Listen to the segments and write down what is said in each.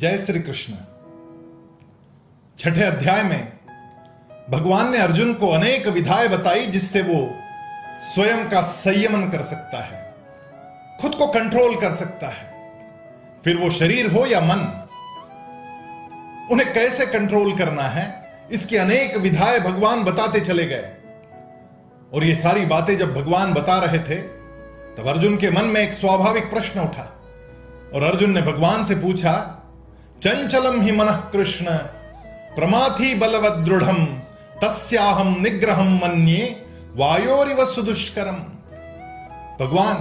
जय श्री कृष्ण। छठे अध्याय में भगवान ने अर्जुन को अनेक विधाएं बताई जिससे वो स्वयं का संयमन कर सकता है, खुद को कंट्रोल कर सकता है। फिर वो शरीर हो या मन, उन्हें कैसे कंट्रोल करना है, इसकी अनेक विधाएं भगवान बताते चले गए। और ये सारी बातें जब भगवान बता रहे थे तब अर्जुन के मन में एक स्वाभाविक प्रश्न उठा और अर्जुन ने भगवान से पूछा, चंचलम ही मनः कृष्ण प्रमाथि बलवद दृढ़म तस्याहम निग्रहम मन्ये वायोरिव सुदुष्करम। भगवान,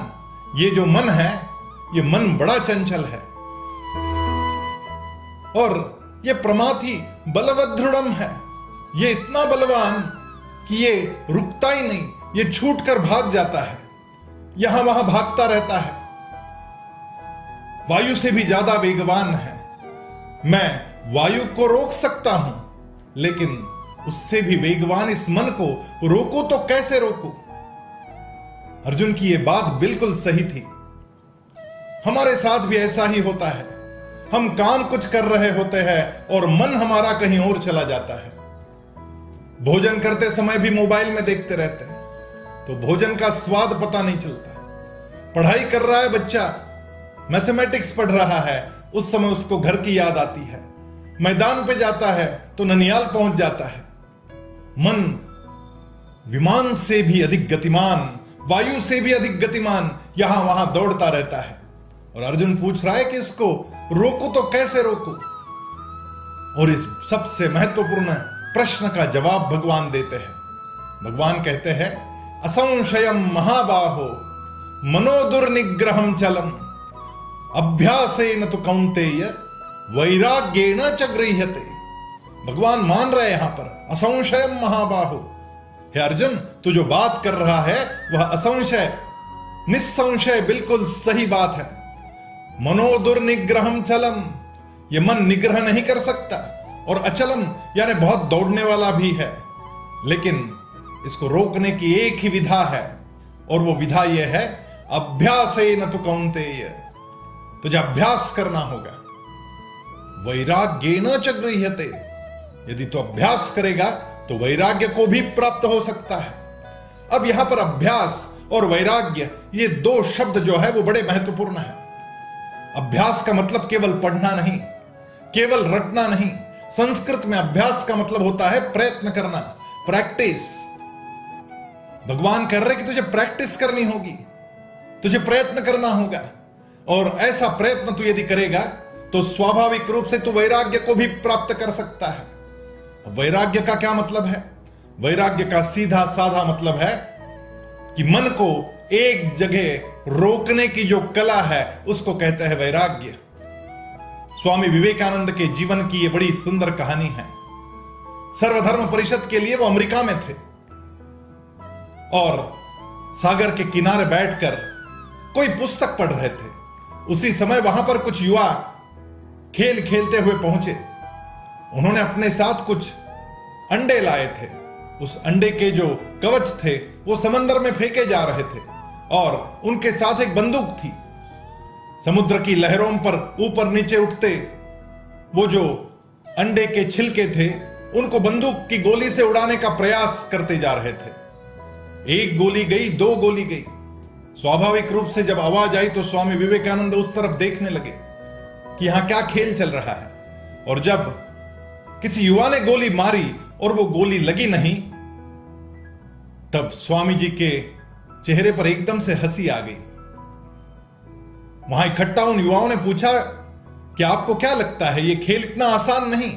ये जो मन है, ये मन बड़ा चंचल है और ये प्रमाथि बलवद दृढ़म है। ये इतना बलवान कि ये रुकता ही नहीं, ये छूट कर भाग जाता है, यहां वहां भागता रहता है, वायु से भी ज्यादा वेगवान है। मैं वायु को रोक सकता हूं, लेकिन उससे भी वेगवान इस मन को रोकूं तो कैसे रोकूं? अर्जुन की यह बात बिल्कुल सही थी। हमारे साथ भी ऐसा ही होता है। हम काम कुछ कर रहे होते हैं और मन हमारा कहीं और चला जाता है। भोजन करते समय भी मोबाइल में देखते रहते हैं तो भोजन का स्वाद पता नहीं चलता। पढ़ाई कर रहा है बच्चा, मैथमेटिक्स पढ़ रहा है, उस समय उसको घर की याद आती है। मैदान पे जाता है तो ननियाल पहुंच जाता है। मन विमान से भी अधिक गतिमान, वायु से भी अधिक गतिमान, यहां वहां दौड़ता रहता है। और अर्जुन पूछ रहा है कि इसको रोकूं तो कैसे रोकूं? और इस सबसे महत्वपूर्ण प्रश्न का जवाब भगवान देते हैं। भगवान कहते हैं, असंशयम महाबाहो मनोदुर्निग्रहम चलम अभ्यासेन तु कौन्तेय वैराग्येन च गृह्यते। भगवान मान रहे यहां पर असंशयम महाबाहो। हे अर्जुन, तू जो बात कर रहा है वह असंशय, निस्संशय बिल्कुल सही बात है। मनोदुर्निग्रहम चलम, यह मन निग्रह नहीं कर सकता, और अचलम यानी बहुत दौड़ने वाला भी है। लेकिन इसको रोकने की एक ही विधा है और वो विधा यह है, अभ्यासेन तु कौन्तेय, तुझे अभ्यास करना होगा। वैराग्येन च गृह्यते, यदि तू अभ्यास करेगा तो वैराग्य को भी प्राप्त हो सकता है। अब यहां पर अभ्यास और वैराग्य, ये दो शब्द जो है वो बड़े महत्वपूर्ण है। अभ्यास का मतलब केवल पढ़ना नहीं, केवल रटना नहीं। संस्कृत में अभ्यास का मतलब होता है प्रयत्न करना, प्रैक्टिस। भगवान कह रहे कि तुझे प्रैक्टिस करनी होगी, तुझे प्रयत्न करना होगा। और ऐसा प्रयत्न तू यदि करेगा तो स्वाभाविक रूप से तू वैराग्य को भी प्राप्त कर सकता है। वैराग्य का क्या मतलब है? वैराग्य का सीधा साधा मतलब है कि मन को एक जगह रोकने की जो कला है उसको कहते हैं वैराग्य। स्वामी विवेकानंद के जीवन की यह बड़ी सुंदर कहानी है। सर्वधर्म परिषद के लिए वो अमेरिका में थे और सागर के किनारे बैठकर कोई पुस्तक पढ़ रहे थे। उसी समय वहां पर कुछ युवा खेल खेलते हुए पहुंचे। उन्होंने अपने साथ कुछ अंडे लाए थे। उस अंडे के जो कवच थे वो समंदर में फेंके जा रहे थे और उनके साथ एक बंदूक थी। समुद्र की लहरों पर ऊपर नीचे उठते वो जो अंडे के छिलके थे उनको बंदूक की गोली से उड़ाने का प्रयास करते जा रहे थे। एक गोली गई, दो गोली गई। स्वाभाविक रूप से जब आवाज आई तो स्वामी विवेकानंद उस तरफ देखने लगे कि यहां क्या खेल चल रहा है। और जब किसी युवा ने गोली मारी और वो गोली लगी नहीं, तब स्वामी जी के चेहरे पर एकदम से हंसी आ गई। वहां इकट्ठा उन युवाओं ने पूछा कि आपको क्या लगता है, ये खेल इतना आसान नहीं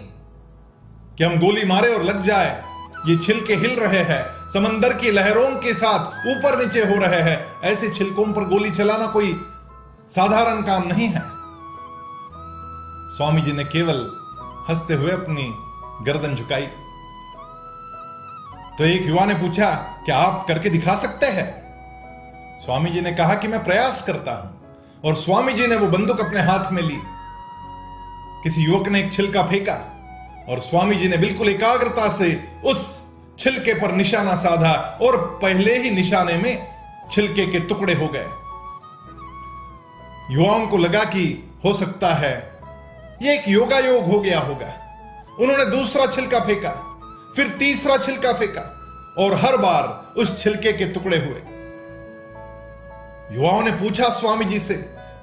कि हम गोली मारे और लग जाए। ये छिलके हिल रहे हैं, समंदर की लहरों के साथ ऊपर नीचे हो रहे हैं। ऐसे छिलकों पर गोली चलाना कोई साधारण काम नहीं है। स्वामी जी ने केवल हंसते हुए अपनी गर्दन झुकाई। तो एक युवा ने पूछा, क्या आप करके दिखा सकते हैं? स्वामी जी ने कहा कि मैं प्रयास करता हूं। और स्वामी जी ने वो बंदूक अपने हाथ में ली। किसी युवक ने एक छिलका फेंका और स्वामी जी ने बिल्कुल एकाग्रता से उस छिलके पर निशाना साधा और पहले ही निशाने में छिलके के टुकड़े हो गए। युवाओं को लगा कि हो सकता है ये एक योगा योग हो गया होगा। उन्होंने दूसरा छिलका फेंका, फिर तीसरा छिलका फेंका और हर बार उस छिलके के टुकड़े हुए। युवाओं ने पूछा स्वामी जी से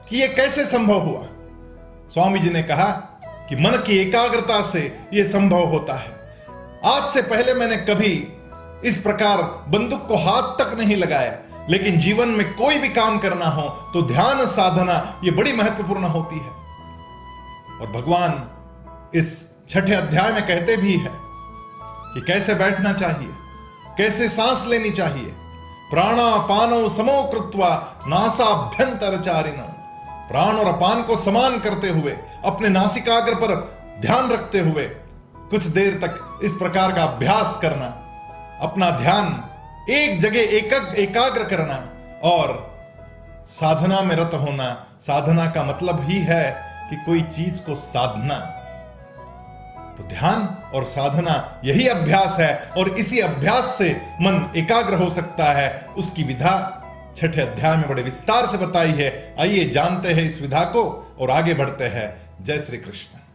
कि यह कैसे संभव हुआ। स्वामी जी ने कहा कि मन की एकाग्रता से यह संभव होता है। आज से पहले मैंने कभी इस प्रकार बंदूक को हाथ तक नहीं लगाया, लेकिन जीवन में कोई भी काम करना हो तो ध्यान साधना यह बड़ी महत्वपूर्ण होती है। और भगवान इस छठे अध्याय में कहते भी है कि कैसे बैठना चाहिए, कैसे सांस लेनी चाहिए। प्राणापानो समो कृत्वा नासाभ्यंतरचारिणो। प्राण और अपान को समान करते हुए अपने नासिकाग्र पर ध्यान रखते हुए कुछ देर तक इस प्रकार का अभ्यास करना, अपना ध्यान एक जगह एकाग्र करना और साधना में रत होना। साधना का मतलब ही है कि कोई चीज को साधना। तो ध्यान और साधना यही अभ्यास है और इसी अभ्यास से मन एकाग्र हो सकता है। उसकी विधा छठे अध्याय में बड़े विस्तार से बताई है। आइए जानते हैं इस विधा को और आगे बढ़ते हैं। जय श्री कृष्ण।